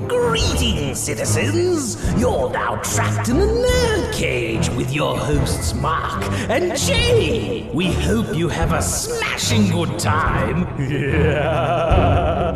Greetings, citizens! You're now trapped in the nerd cage with your hosts Mark and Jay. We hope you have a smashing good time. Yeah.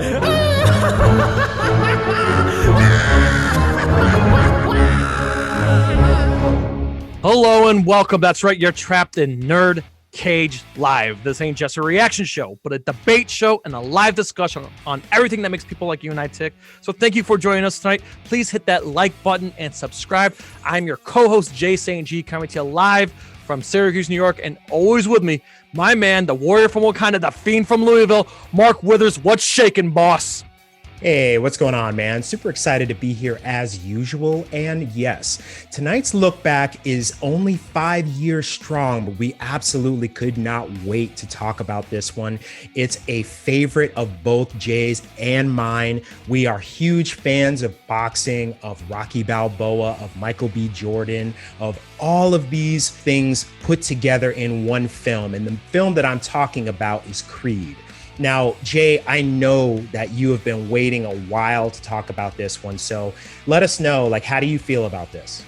Hello and welcome. That's right, you're trapped in Nerd Cage Live. This ain't just a reaction show, but a debate show and a live discussion on everything that makes people like you and I tick. So thank you for joining us tonight. Please hit that like button and subscribe. I'm your co-host, Jay St. G, coming to you live from Syracuse, New York, and always with me, my man, the warrior from Wakanda, the fiend from Louisville, Mark Withers. What's shaking, boss? Hey, what's going on, man? Super excited to be here as usual. And yes, tonight's look back is only 5 years strong, but we absolutely could not wait to talk about this one. It's a favorite of both Jay's and mine. We are huge fans of boxing, of Rocky Balboa, of Michael B. Jordan, of all of these things put together in one film. And the film that I'm talking about is Creed. Now, Jay, I know that you have been waiting a while to talk about this one. So let us know, how do you feel about this?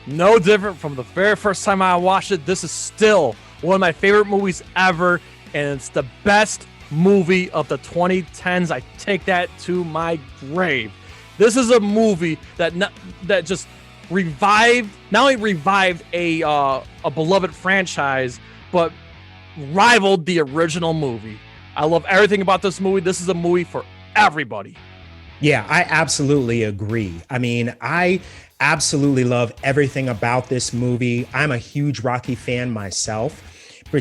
No different from the very first time I watched it. This is still one of my favorite movies ever, and it's the best movie of the 2010s. I take that to my grave. This is a movie that just revived, not only revived a beloved franchise, but rivaled the original movie. I love everything about this movie. This is a movie for everybody. Yeah, I absolutely agree. I mean, I absolutely love everything about this movie. I'm a huge Rocky fan myself.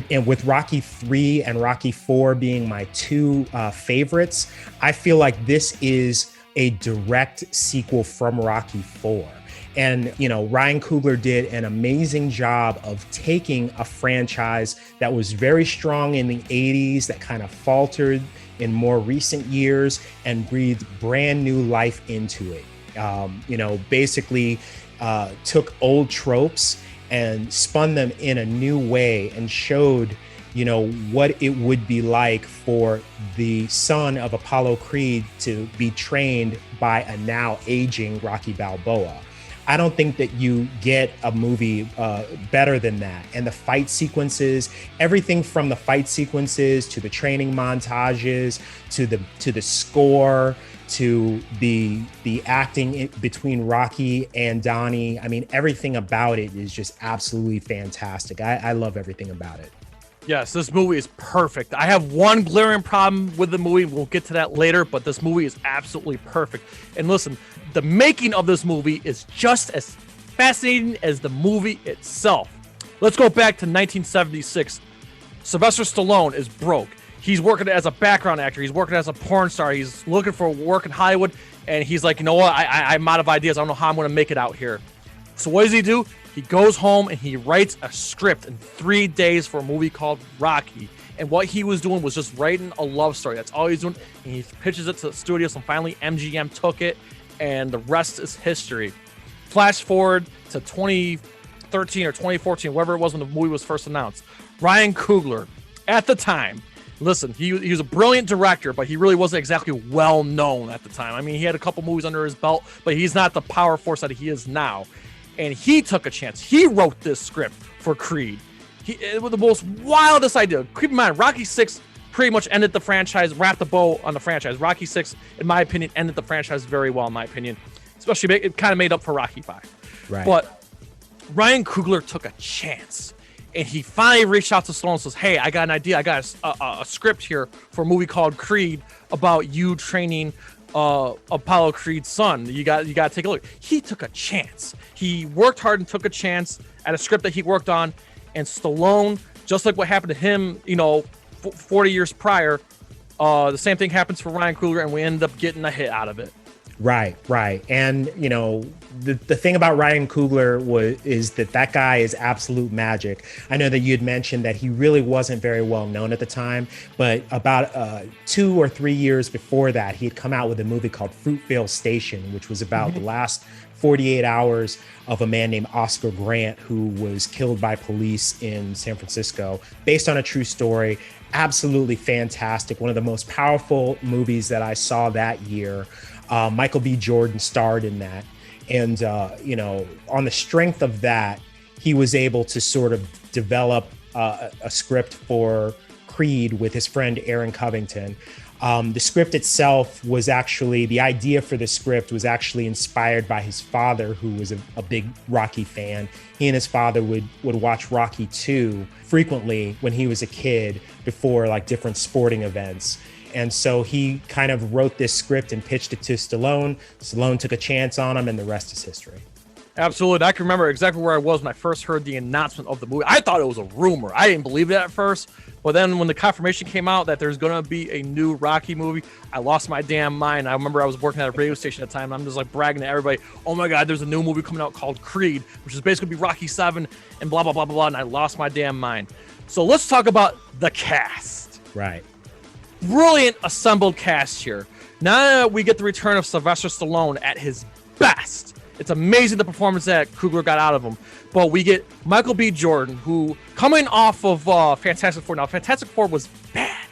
And with Rocky 3 and Rocky 4 being my two favorites, I feel like this is a direct sequel from Rocky 4. And, Ryan Coogler did an amazing job of taking a franchise that was very strong in the 80s, that kind of faltered in more recent years, and breathed brand new life into it. Basically took old tropes and spun them in a new way and showed, what it would be like for the son of Apollo Creed to be trained by a now aging Rocky Balboa. I don't think that you get a movie better than that. And the fight sequences, everything from the fight sequences to the training montages, to the score, to the acting between Rocky and Donnie. I mean, everything about it is just absolutely fantastic. I love everything about it. Yes, this movie is perfect. I have one glaring problem with the movie. We'll get to that later, but this movie is absolutely perfect. And listen, the making of this movie is just as fascinating as the movie itself. Let's go back to 1976. Sylvester Stallone is broke. He's working as a background actor. He's working as a porn star. He's looking for work in Hollywood. And he's like, you know what? I'm out of ideas. I don't know how I'm going to make it out here. So what does he do? He goes home and he writes a script in 3 days for a movie called Rocky. And what he was doing was just writing a love story. That's all he's doing. And he pitches it to the studios, and finally MGM took it, and the rest is history. Flash forward to 2013 or 2014, whatever it was when the movie was first announced. Ryan Coogler, at the time, listen, he was a brilliant director, but he really wasn't exactly well known at the time. I mean, he had a couple movies under his belt, but he's not the power force that he is now. And he took a chance. He wrote this script for Creed. It was the most wildest idea. Keep in mind, Rocky 6 pretty much ended the franchise, wrapped the bow on the franchise. Rocky 6, in my opinion, ended the franchise very well, in my opinion. Especially, it kind of made up for Rocky 5. Right. But Ryan Coogler took a chance. And he finally reached out to Stallone and says, hey, I got an idea. I got a script here for a movie called Creed about you training Apollo Creed's son. You got to take a look. He took a chance. He worked hard and took a chance at a script that he worked on. And Stallone, just like what happened to him, 40 years prior, the same thing happens for Ryan Coogler, and we end up getting a hit out of it. Right. And, the thing about Ryan Coogler is that guy is absolute magic. I know that you had mentioned that he really wasn't very well known at the time, but about 2 or 3 years before that, he had come out with a movie called Fruitvale Station, which was about the last 48 hours of a man named Oscar Grant, who was killed by police in San Francisco, based on a true story. Absolutely fantastic. One of the most powerful movies that I saw that year. Michael B. Jordan starred in that. And, on the strength of that, he was able to sort of develop a script for Creed with his friend Aaron Covington. The script itself was actually, the idea for the script was actually inspired by his father, who was a big Rocky fan. He and his father would watch Rocky 2 frequently when he was a kid before like different sporting events. And so he kind of wrote this script and pitched it to Stallone. Stallone took a chance on him, and the rest is history. Absolutely. I can remember exactly where I was when I first heard the announcement of the movie. I thought it was a rumor. I didn't believe it at first. But then when the confirmation came out that there's going to be a new Rocky movie, I lost my damn mind. I remember I was working at a radio station at the time. And I'm just like bragging to everybody, oh my God, there's a new movie coming out called Creed, which is basically be Rocky 7 and blah, blah, blah, blah, blah. And I lost my damn mind. So let's talk about the cast. Right. Brilliant assembled cast here. Now that we get the return of Sylvester Stallone at his best. It's amazing the performance that Coogler got out of him. But we get Michael B. Jordan, who coming off of Fantastic Four. Now, Fantastic Four was bad.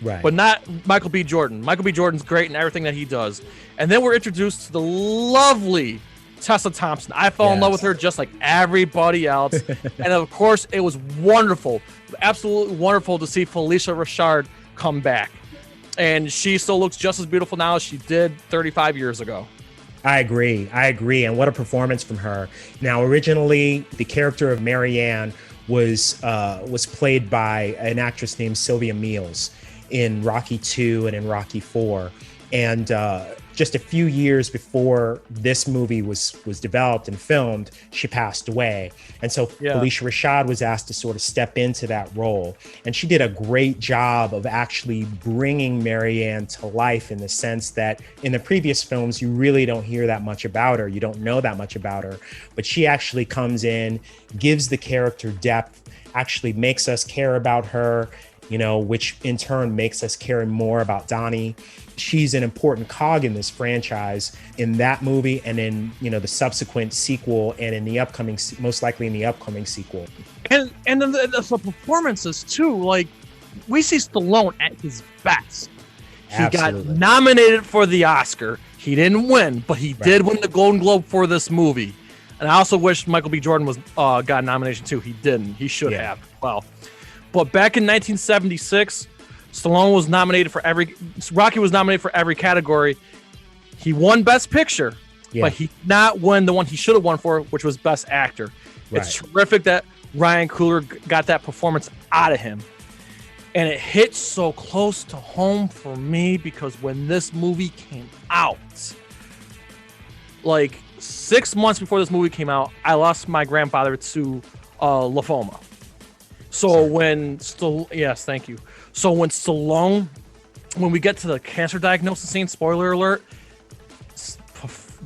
Right. But not Michael B. Jordan. Michael B. Jordan's great in everything that he does. And then we're introduced to the lovely Tessa Thompson. I fell in love with her just like everybody else. And of course, it was wonderful. Absolutely wonderful to see Felicia Rashad come back. And she still looks just as beautiful now as she did 35 years ago. I agree. And what a performance from her. Now, originally, the character of Marianne was played by an actress named Sylvia Meals in Rocky 2 and in Rocky 4. And just a few years before this movie was developed and filmed, she passed away. And so Felicia Rashad was asked to sort of step into that role. And she did a great job of actually bringing Marianne to life, in the sense that in the previous films, you really don't hear that much about her. You don't know that much about her. But she actually comes in, gives the character depth, actually makes us care about her, which in turn makes us care more about Donnie. She's an important cog in this franchise, in that movie and in, the subsequent sequel, and in the upcoming, most likely in the upcoming sequel. And then the performances too, like we see Stallone at his best. He got nominated for the Oscar. He didn't win, but he did win the Golden Globe for this movie. And I also wish Michael B. Jordan was got a nomination too. He didn't. He should have. Well, but back in 1976, Stallone was nominated for Rocky was nominated for every category. He won Best Picture, but he did not win the one he should have won for, which was Best Actor. Right. It's terrific that Ryan Coogler got that performance out of him. And it hit so close to home for me because when this movie came out, like 6 months before this movie came out, I lost my grandfather to lymphoma. So when thank you. So when Stallone, when we get to the cancer diagnosis scene, spoiler alert,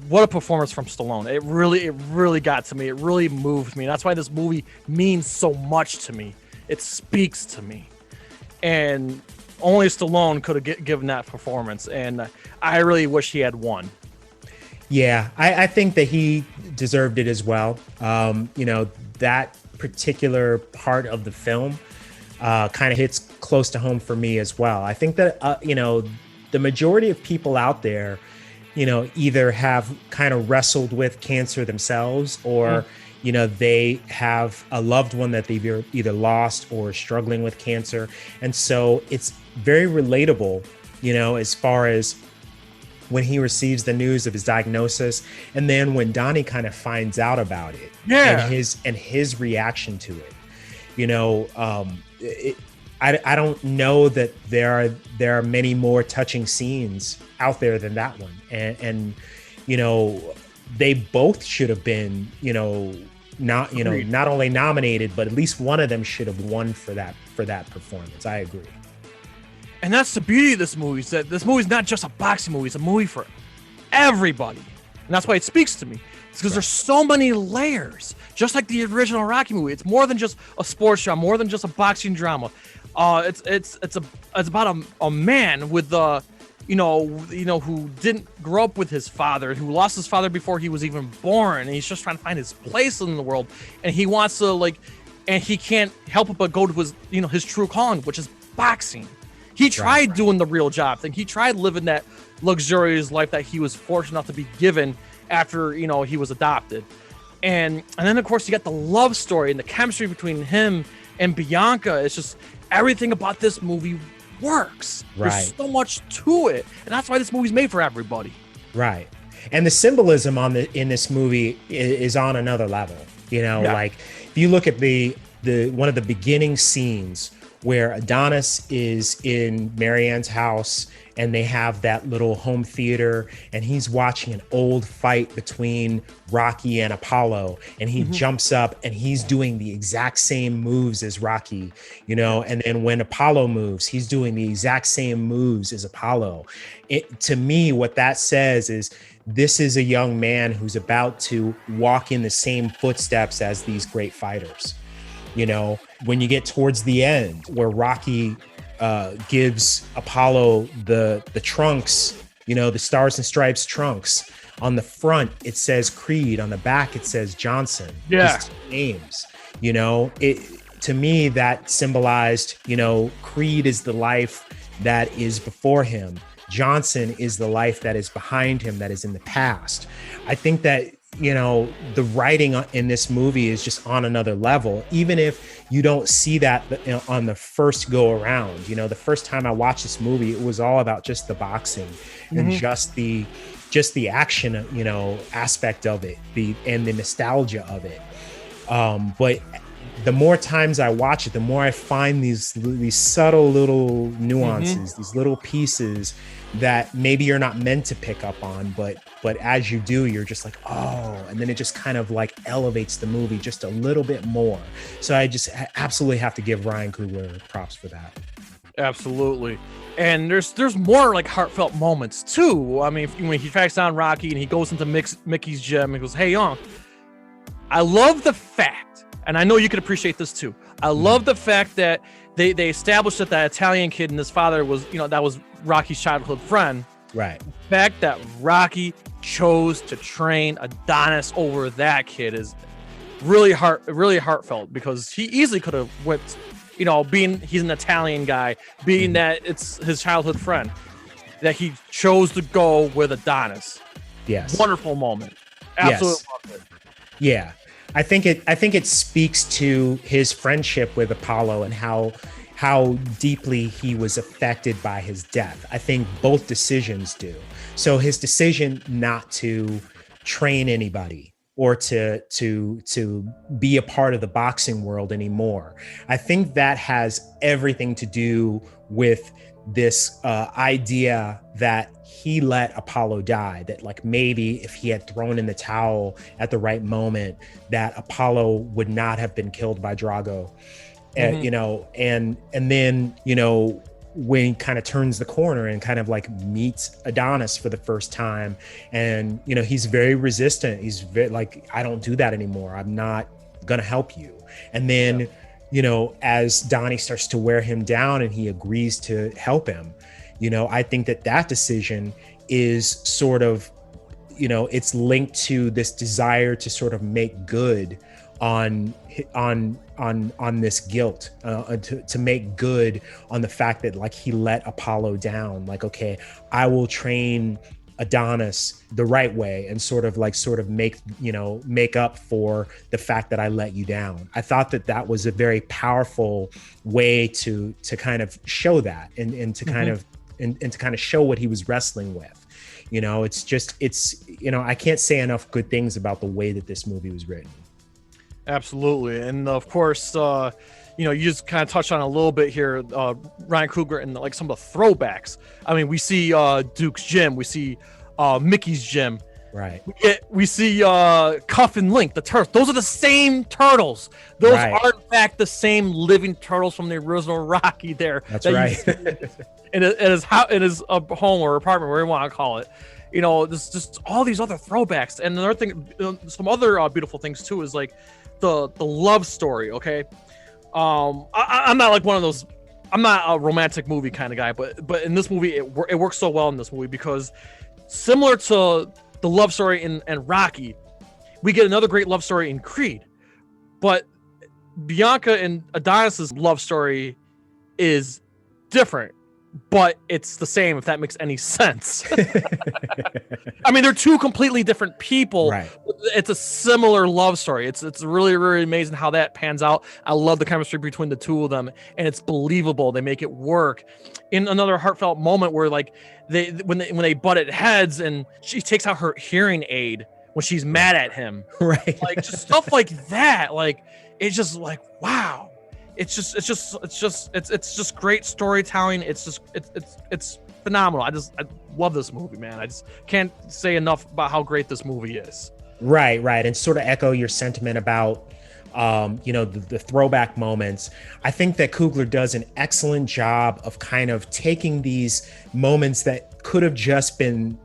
what a performance from Stallone. It really got to me. It really moved me. That's why this movie means so much to me. It speaks to me. And only Stallone could have given that performance. And I really wish he had won. Yeah, I think that he deserved it as well. That particular part of the film kind of hits close to home for me as well. I think that, the majority of people out there, either have kind of wrestled with cancer themselves, or, they have a loved one that they've either lost or struggling with cancer. And so it's very relatable, as far as when he receives the news of his diagnosis, and then when Donnie kind of finds out about it, and his reaction to it. I don't know that there are many more touching scenes out there than that one, and they both should have been not only nominated, but at least one of them should have won for that performance. I agree. And that's the beauty of this movie, is that this movie is not just a boxing movie. It's a movie for everybody. And that's why it speaks to me. It's because there's so many layers. Just like the original Rocky movie. It's more than just a sports drama, more than just a boxing drama. It's about a man with who didn't grow up with his father, who lost his father before he was even born, and he's just trying to find his place in the world, and he wants to and he can't help it but go to his, his true calling, which is boxing. He tried doing the real job thing. He tried living that luxurious life that he was fortunate enough to be given after, he was adopted. And then of course you got the love story and the chemistry between him and Bianca. It's just everything about this movie works. Right. There's so much to it, and that's why this movie's made for everybody. Right. And the symbolism in this movie is on another level. Like if you look at the one of the beginning scenes where Adonis is in Marianne's house and they have that little home theater and he's watching an old fight between Rocky and Apollo, and he jumps up and he's doing the exact same moves as Rocky, and then when Apollo moves, he's doing the exact same moves as Apollo. To me, what that says is this is a young man who's about to walk in the same footsteps as these great fighters. When you get towards the end where Rocky gives Apollo the trunks, the Stars and Stripes trunks. On the front, it says Creed. On the back, it says Johnson. Yeah. His two names. To me, that symbolized, Creed is the life that is before him. Johnson is the life that is behind him, that is in the past. I think that, the writing in this movie is just on another level, even if you don't see that on the first go around. The first time I watched this movie, it was all about just the boxing and just the action, aspect of it, and the nostalgia of it. But the more times I watch it, the more I find these subtle little nuances, these little pieces that maybe you're not meant to pick up on, but as you do, you're just like, oh, and then it just kind of like elevates the movie just a little bit more. So I just absolutely have to give Ryan Coogler props for that. Absolutely. And there's more like heartfelt moments too. I mean, when he tracks down Rocky and he goes into Mickey's gym and goes, "Hey, young, I love the fact," and I know you could appreciate this too, I love the fact that they established that that Italian kid and his father was, that was Rocky's childhood friend. Right. The fact that Rocky chose to train Adonis over that kid is really heartfelt, because he easily could have went, being he's an Italian guy, being that it's his childhood friend, that he chose to go with Adonis. Yes. Wonderful moment. Absolutely. Yes. Yeah. I think it speaks to his friendship with Apollo and how deeply he was affected by his death. I think both decisions do. So his decision not to train anybody or to be a part of the boxing world anymore, I think that has everything to do with this idea that he let Apollo die, that like maybe if he had thrown in the towel at the right moment, that Apollo would not have been killed by Drago. And then, when he kind of turns the corner and kind of like meets Adonis for the first time, and, he's very resistant. He's very like, I don't do that anymore. I'm not gonna help you. And then, as Donnie starts to wear him down and he agrees to help him, I think that decision is sort of, it's linked to this desire to sort of make good on this guilt, to make good on the fact that like he let Apollo down. Like, okay, I will train Adonis the right way and sort of make up for the fact that I let you down. I thought that was a very powerful way to kind of show that and to kind of and to kind of show what he was wrestling with. I can't say enough good things about the way that this movie was written. Absolutely. And of course, you just kind of touched on a little bit here, Ryan Coogler and like some of the throwbacks. I mean, we see Duke's gym, we see Mickey's gym. Right. We see Cuff and Link, the turtles. Those are the same turtles. Those are in fact the same living turtles from the original Rocky there. That's right. in his home or apartment, whatever you want to call it. There's just all these other throwbacks. And another thing, some other beautiful things too, is like the love story. Okay. I'm not like one of those I'm not a romantic movie kind of guy, but in this movie, it works so well in this movie because similar to the love story in Rocky, we get another great love story in Creed. But Bianca and Adonis's love story is different, but it's the same, if that makes any sense. I mean, they're two completely different people. Right. It's a similar love story. It's really, really amazing how that pans out. I love the chemistry between the two of them, and it's believable. They make it work. In another heartfelt moment where like when they butted heads and she takes out her hearing aid when she's mad at him. Right. Like just stuff like that. Like it's just like, wow. It's just great storytelling. It's phenomenal. I love this movie, man. I just can't say enough about how great this movie is. Right. And sort of echo your sentiment about, the throwback moments. I think that Coogler does an excellent job of kind of taking these moments that could have just been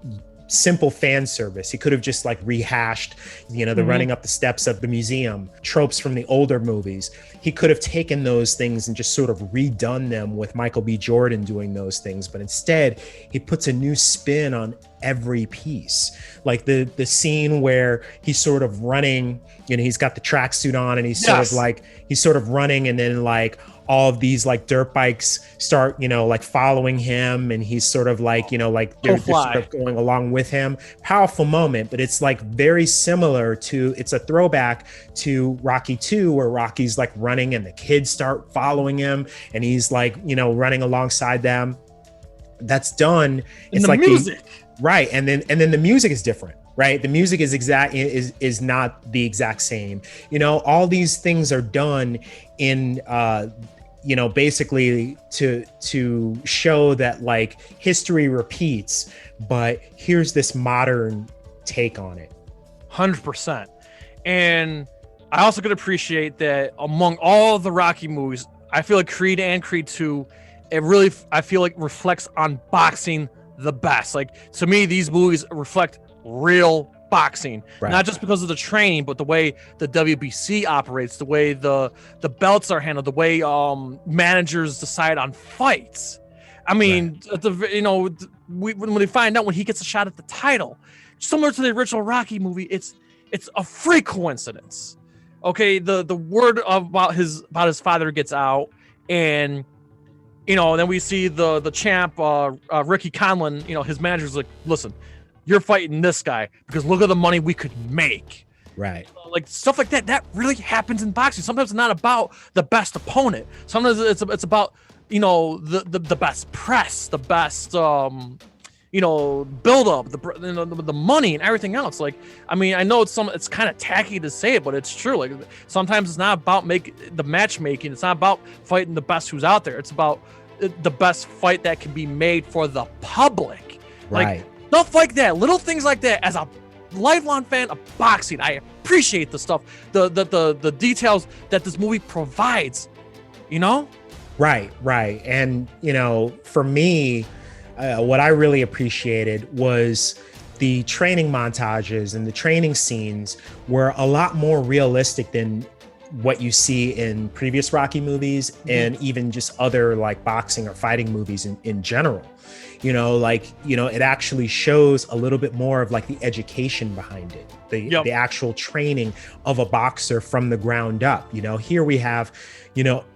simple fan service. He could have just like rehashed, the running up the steps of the museum, tropes from the older movies. He could have taken those things and just sort of redone them with Michael B. Jordan doing those things. But instead, he puts a new spin on every piece. Like the scene where he's sort of running, he's got the tracksuit on and he's sort of running, and then like all of these like dirt bikes start, like following him, and he's sort of like, they're sort of going along with him. Powerful moment, but it's like very similar to, it's a throwback to Rocky 2, where Rocky's like running and the kids start following him and he's like, running alongside them. That's done. It's the like music. Right. And then the music is different. Right. The music is not the exact same. All these things are done in, basically to show that like history repeats, but here's this modern take on it. 100%. And I also could appreciate that among all the Rocky movies, I feel like Creed and Creed 2, I feel like reflects on boxing the best. Like to me, these movies reflect real boxing, right. Not just because of the training, but the way the WBC operates, the way the belts are handled, the way managers decide on fights. I mean, right. When they find out when he gets a shot at the title, similar to the original Rocky movie, it's a freak coincidence. Okay, the word about his father gets out, and then we see the champ Ricky Conlon. His manager's like, listen, you're fighting this guy because look at the money we could make. Right. Like stuff like that really happens in boxing. Sometimes it's not about the best opponent. Sometimes it's about, the best press, the best, build up, the money and everything else. Like, I mean, I know it's kind of tacky to say it, but it's true. Like sometimes it's not about the matchmaking. It's not about fighting the best who's out there. It's about the best fight that can be made for the public. Right. Like, stuff like that, little things like that. As a lifelong fan of boxing, I appreciate the stuff, the details that this movie provides. Right. And for me, what I really appreciated was the training montages, and the training scenes were a lot more realistic than what you see in previous Rocky movies, and even just other like boxing or fighting movies in general. It actually shows a little bit more of like the education behind it, the actual training of a boxer from the ground up. Here we have,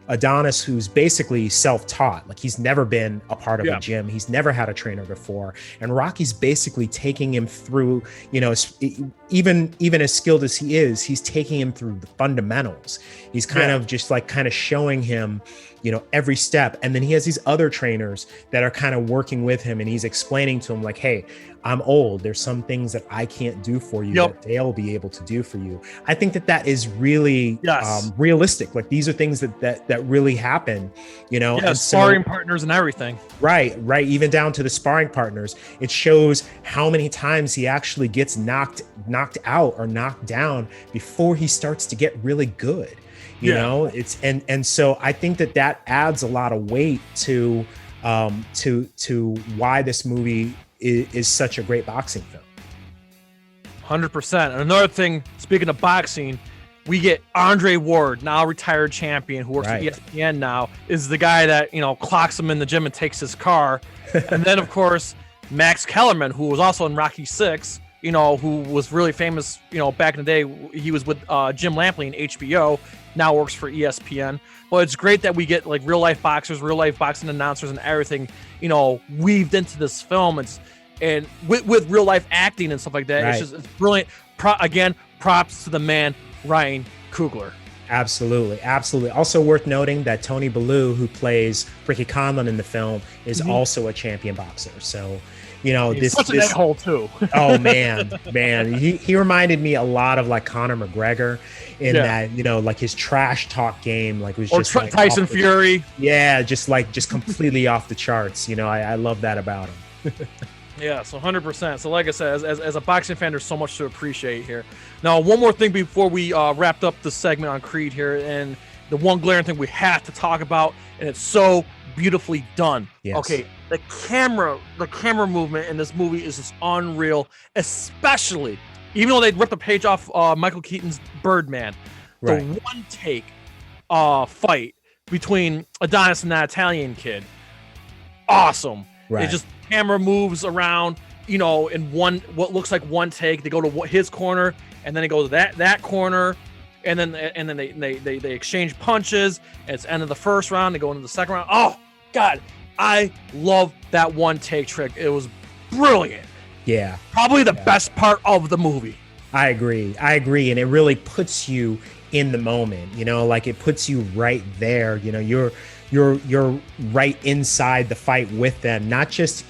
Adonis, who's basically self-taught. Like he's never been a part of a gym. He's never had a trainer before. And Rocky's basically taking him through, even as skilled as he is, he's taking him through the fundamentals. He's kind of showing him, every step. And then he has these other trainers that are kind of working with him, and he's explaining to him like, hey, I'm old. There's some things that I can't do for you that they'll be able to do for you. I think that is really realistic. Like these are things that really happen, and sparring partners and everything. Right. Even down to the sparring partners. It shows how many times he actually gets knocked out or knocked down before he starts to get really good. It's and so I think that adds a lot of weight to why this movie is such a great boxing film. 100%. And another thing, speaking of boxing, we get Andre Ward, now retired champion, who works for ESPN now, is the guy that, clocks him in the gym and takes his car. And then, of course, Max Kellerman, who was also in Rocky 6, who was really famous, back in the day. He was with Jim Lampley in HBO, now works for ESPN. But it's great that we get like real life boxers, real life boxing announcers and everything, weaved into this film. And with real life acting and stuff like that. Right. It's brilliant. Again, props to the man, Ryan Coogler. Absolutely. Also worth noting that Tony Bellew, who plays Ricky Conlon in the film, is also a champion boxer. So, he's such an a-hole too. Oh man. He reminded me a lot of like Conor McGregor in that, like his trash talk game, like was just like Tyson Fury. Yeah, just completely off the charts. I love that about him. Yeah, so 100%. So like I said, as a boxing fan, there's so much to appreciate here. Now, one more thing before we wrapped up the segment on Creed here, and the one glaring thing we have to talk about, and it's so beautifully done. Yes. Okay, the camera movement in this movie is just unreal, especially, even though they ripped a page off Michael Keaton's Birdman, the one take fight between Adonis and that Italian kid, awesome. Right. It just camera moves around, in what looks like one take. They go to his corner, and then they go to that corner, and then they exchange punches. And it's end of the first round. They go into the second round. Oh God, I love that one take trick. It was brilliant. Yeah, probably the best part of the movie. I agree, and it really puts you in the moment. Like it puts you right there. You're right inside the fight with them, not just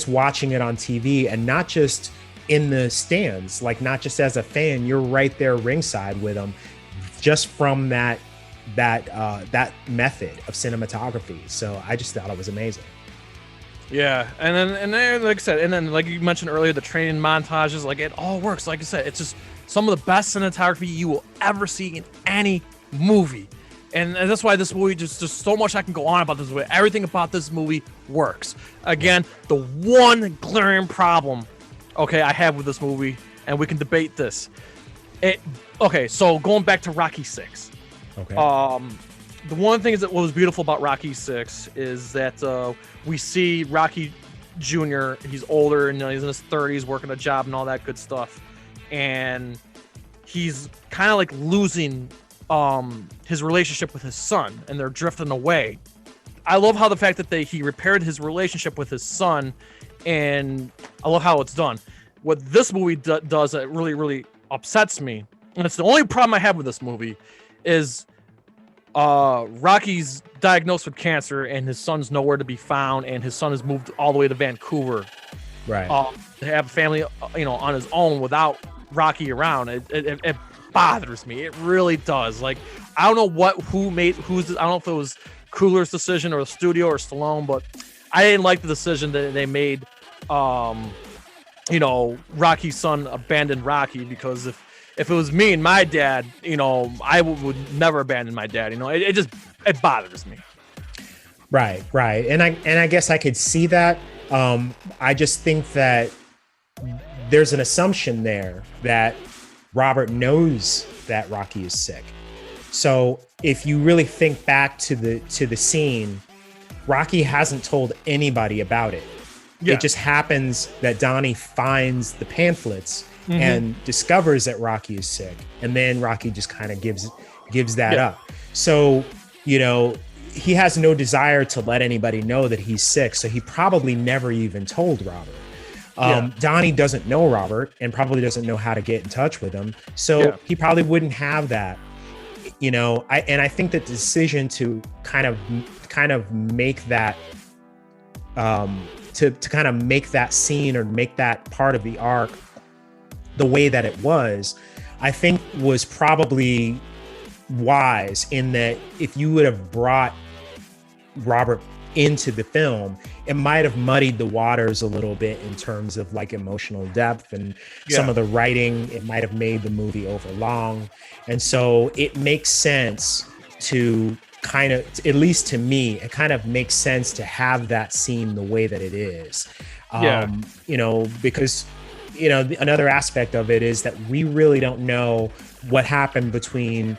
watching it on TV and not just in the stands, like not just as a fan, you're right there ringside with them just from that method of cinematography. So I just thought it was amazing. Yeah, and then like I said, and then like you mentioned earlier, the training montages, like it all works. Like I said, it's just some of the best cinematography you will ever see in any movie. And that's why this movie, just so much I can go on about this movie. Everything about this movie works. Again, the one glaring problem, I have with this movie, and we can debate this. So going back to Rocky 6. Okay. The one thing is that what was beautiful about Rocky 6 is that we see Rocky Jr., he's older, and he's in his 30s, working a job and all that good stuff. And he's kind of like losing his relationship with his son, and they're drifting away. I love how the fact that he repaired his relationship with his son, and I love how it's done. What this movie does that really, really upsets me, and it's the only problem I have with this movie, is Rocky's diagnosed with cancer, and his son's nowhere to be found, and his son has moved all the way to Vancouver. Right. To have a family, on his own without Rocky around. It bothers me. It really does. Like, I don't know I don't know if it was Coogler's decision or the studio or Stallone, but I didn't like the decision that they made. Rocky's son abandoned Rocky, because if it was me and my dad, I would never abandon my dad. It bothers me. Right. And I guess I could see that. I just think that there's an assumption there that Robert knows that Rocky is sick. So if you really think back to the scene, Rocky hasn't told anybody about it. Yeah. It just happens that Donnie finds the pamphlets and discovers that Rocky is sick, and then Rocky just kind of gives that up. So he has no desire to let anybody know that he's sick, so he probably never even told Robert. Donnie doesn't know Robert and probably doesn't know how to get in touch with him. So he probably wouldn't have that, I think that the decision to kind of make that, to kind of make that scene or make that part of the arc the way that it was, I think was probably wise, in that if you would have brought Robert into the film, it might have muddied the waters a little bit in terms of like emotional depth and some of the writing. It might have made the movie overlong. And so it makes sense to kind of, at least to me, it kind of makes sense to have that scene the way that it is. Because another aspect of it is that we really don't know what happened between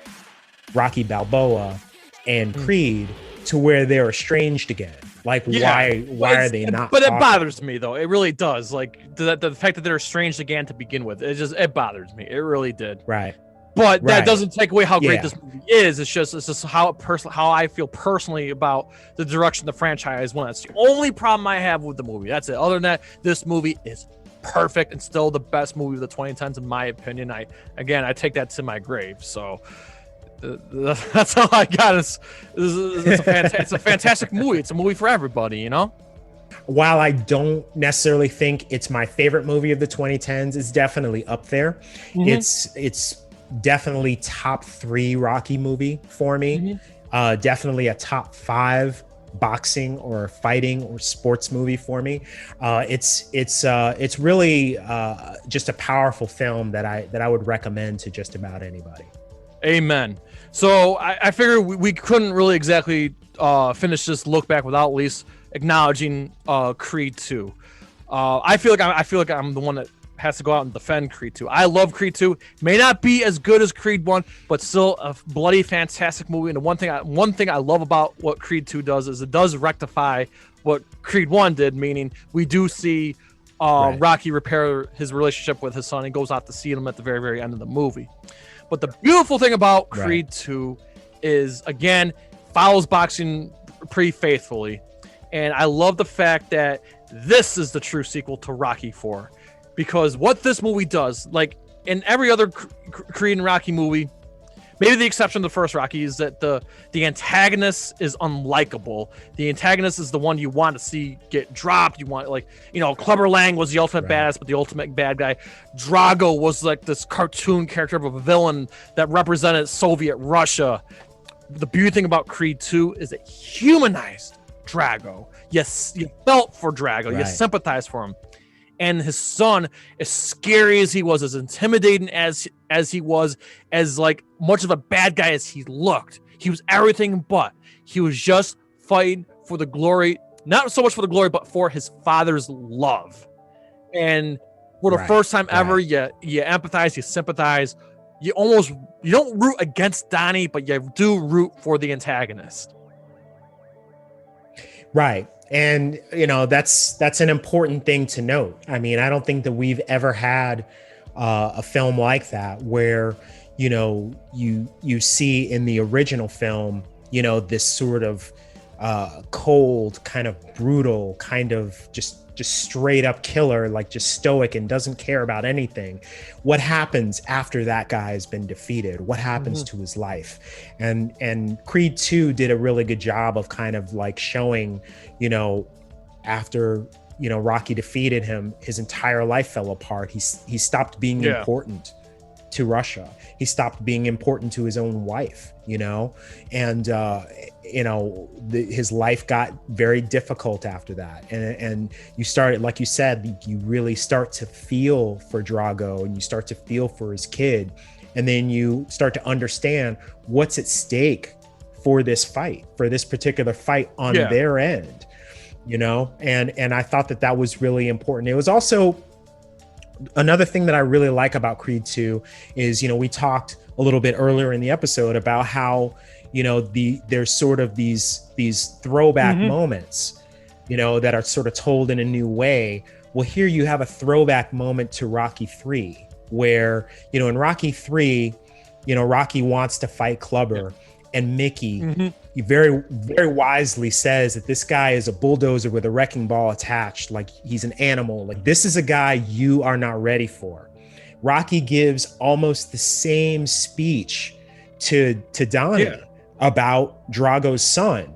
Rocky Balboa and Creed to where they're estranged again. Like, why are they not? But it bothers me, though. It really does. Like the fact that they're estranged again to begin with. It bothers me. It really did. Right. But that doesn't take away how great this movie is. It's just how I feel personally about the direction the franchise went. That's the only problem I have with the movie. That's it. Other than that, this movie is perfect and still the best movie of the 2010s, in my opinion. I take that to my grave. So that's all I got. It's a fantastic movie. It's a movie for everybody, While I don't necessarily think it's my favorite movie of the 2010s, it's definitely up there. It's definitely top 3 Rocky movie for me. Definitely a top 5 boxing or fighting or sports movie for me. It's really just a powerful film that I would recommend to just about anybody. Amen. So I figured we couldn't really exactly finish this look back without at least acknowledging Creed 2. I feel like I'm the one that has to go out and defend Creed 2. I love Creed 2. May not be as good as Creed 1, but still a bloody fantastic movie. And the one thing I love about what Creed 2 does is it does rectify what Creed 1 did, meaning we do see Rocky repair his relationship with his son. He goes out to see him at the very, very end of the movie. But the beautiful thing about Creed 2 is, again, follows boxing pretty faithfully. And I love the fact that this is the true sequel to Rocky 4. Because what this movie does, like in every other Creed and Rocky movie, maybe the exception of the first Rocky, is that the antagonist is unlikable. The antagonist is the one you want to see get dropped. You want, Clubber Lang was the ultimate badass, but the ultimate bad guy. Drago was like this cartoon character of a villain that represented Soviet Russia. The beauty thing about Creed 2 is it humanized Drago. Yes, you felt for Drago. You sympathized for him. And his son, as scary as he was, as intimidating as he was, as like much of a bad guy as he looked, he was everything but. He was just fighting for the glory, not so much for the glory, but for his father's love. And for the first time ever, you empathize, you sympathize. You don't root against Donnie, but you do root for the antagonist. Right. And, that's an important thing to note. I mean, I don't think that we've ever had a film like that where, you see in the original film, this sort of cold, kind of brutal, kind of just straight up killer, like just stoic and doesn't care about anything. What happens after that guy has been defeated? What happens to his life? And Creed 2 did a really good job of kind of like showing, after, Rocky defeated him, his entire life fell apart. He stopped being important to Russia. He stopped being important to his own wife, and his life got very difficult after that. And you started, like you said, you really start to feel for Drago and you start to feel for his kid. And then you start to understand what's at stake for this fight, for this particular fight on their end, and I thought that was really important. It was also another thing that I really like about Creed 2 is, we talked a little bit earlier in the episode about how, there's sort of these throwback moments, that are sort of told in a new way. Well, here you have a throwback moment to Rocky 3 where, in Rocky 3, Rocky wants to fight Clubber and Mickey. He very, very wisely says that this guy is a bulldozer with a wrecking ball attached. Like he's an animal. Like this is a guy you are not ready for. Rocky gives almost the same speech to Donnie about Drago's son,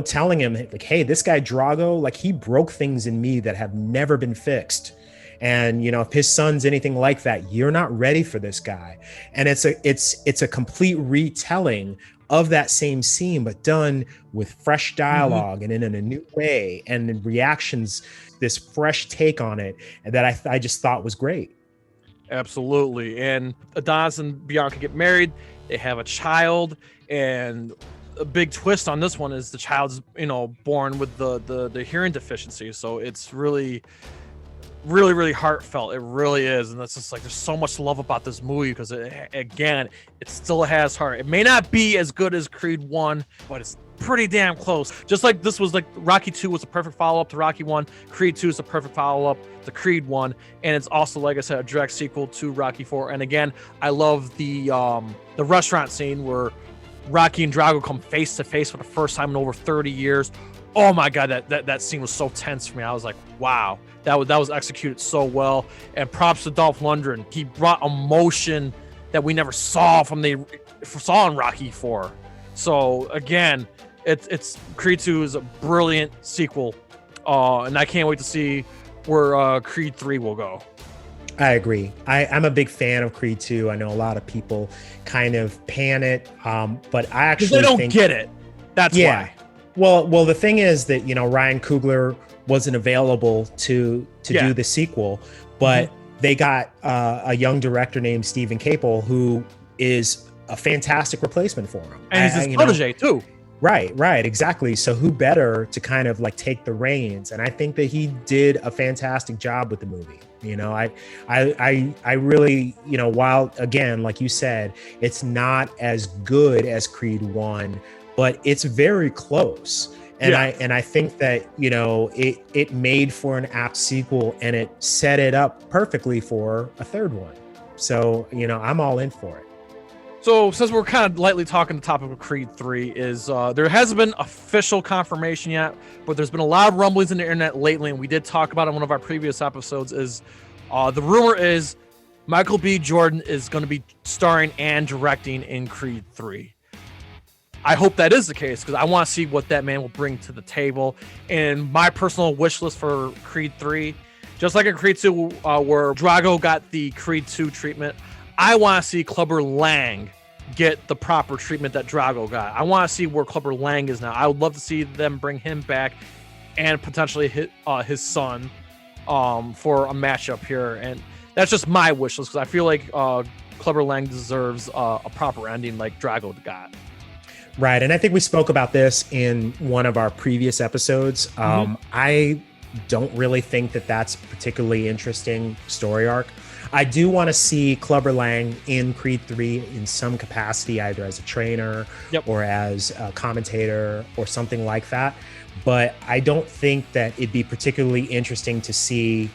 telling him like, hey, this guy Drago, like he broke things in me that have never been fixed. And, if his son's anything like that, you're not ready for this guy. And it's a complete retelling of that same scene, but done with fresh dialogue and in a new way and in reactions, this fresh take on it that I just thought was great. Absolutely. And Adonis and Bianca get married. They have a child, and a big twist on this one is the child's, born with the hearing deficiency. So it's really really, really heartfelt. It really is. And that's just like, there's so much to love about this movie because it still has heart. It may not be as good as Creed 1, but it's pretty damn close. Just like this was like Rocky 2 was a perfect follow-up to Rocky 1. Creed 2 is a perfect follow-up to Creed 1. And it's also, like I said, a direct sequel to Rocky 4. And again, I love the restaurant scene where Rocky and Drago come face to face for the first time in over 30 years. Oh my God, that scene was so tense for me. I was like, wow, that was executed so well. And props to Dolph Lundgren. He brought emotion that we never saw in Rocky 4. So again, it's Creed 2 is a brilliant sequel, and I can't wait to see where Creed 3 will go. I agree. I'm a big fan of Creed 2. I know a lot of people kind of pan it, but I actually they don't get it. That's why. Well, the thing is that, Ryan Coogler wasn't available to do the sequel, but they got a young director named Stephen Capel, who is a fantastic replacement for him. And he's his protege too. Right, exactly. So who better to kind of like take the reins? And I think that he did a fantastic job with the movie. I really, while again, like you said, it's not as good as Creed 1, but it's very close. And I think that, it made for an apt sequel, and it set it up perfectly for a third one. So, I'm all in for it. So since we're kind of lightly talking the topic of Creed 3 is there hasn't been official confirmation yet, but there's been a lot of rumblings in the internet lately, and we did talk about it in one of our previous episodes, is the rumor is Michael B. Jordan is going to be starring and directing in Creed 3. I hope that is the case because I want to see what that man will bring to the table. And my personal wish list for Creed 3, just like in Creed 2 where Drago got the Creed 2 treatment, I want to see Clubber Lang get the proper treatment that Drago got. I want to see where Clubber Lang is now. I would love to see them bring him back and potentially hit his son for a matchup here. And that's just my wish list because I feel like Clubber Lang deserves a proper ending like Drago got. Right. And I think we spoke about this in one of our previous episodes. I don't really think that that's a particularly interesting story arc. I do want to see Clubber Lang in Creed 3 in some capacity, either as a trainer or as a commentator or something like that. But I don't think that it'd be particularly interesting to see,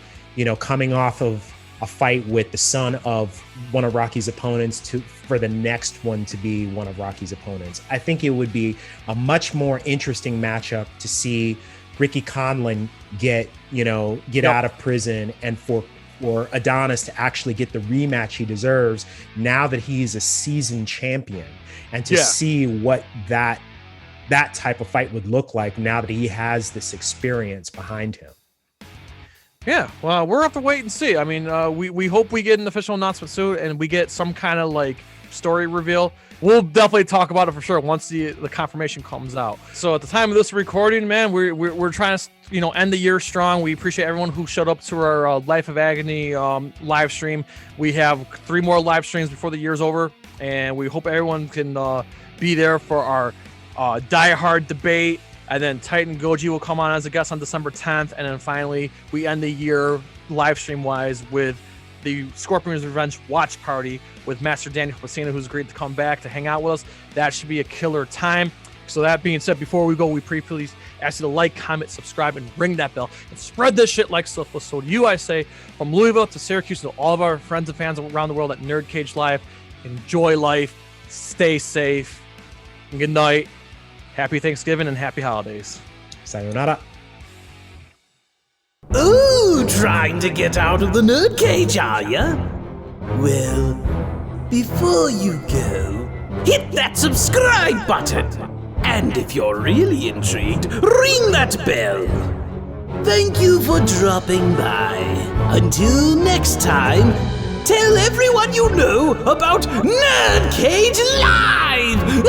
coming off of a fight with the son of one of Rocky's opponents for the next one to be one of Rocky's opponents. I think it would be a much more interesting matchup to see Ricky Conlon get out of prison and for Adonis to actually get the rematch he deserves now that he's a seasoned champion, and to see what that type of fight would look like now that he has this experience behind him. Yeah, well, we'll have to wait and see. I mean, we hope we get an official announcement soon and we get some kind of like story reveal. We'll definitely talk about it for sure once the confirmation comes out. So at the time of this recording, man, we're trying to end the year strong. We appreciate everyone who showed up to our Life of Agony live stream. We have 3 more live streams before the year's over, and we hope everyone can be there for our Die Hard debate. And then Titan Goji will come on as a guest on December 10th. And then finally, we end the year live stream wise with the Scorpion's Revenge watch party with Master Daniel Pacino, who's agreed to come back to hang out with us. That should be a killer time. So that being said, before we go, we please ask you to like, comment, subscribe, and ring that bell and spread this shit like syphilis. So to you, I say, from Louisville to Syracuse to all of our friends and fans around the world at NerdCage Live, enjoy life, stay safe, and good night. Happy Thanksgiving and happy holidays. Sayonara. Ooh, trying to get out of the nerd cage, are ya? Well, before you go, hit that subscribe button. And if you're really intrigued, ring that bell. Thank you for dropping by. Until next time, tell everyone you know about NerdCage Live!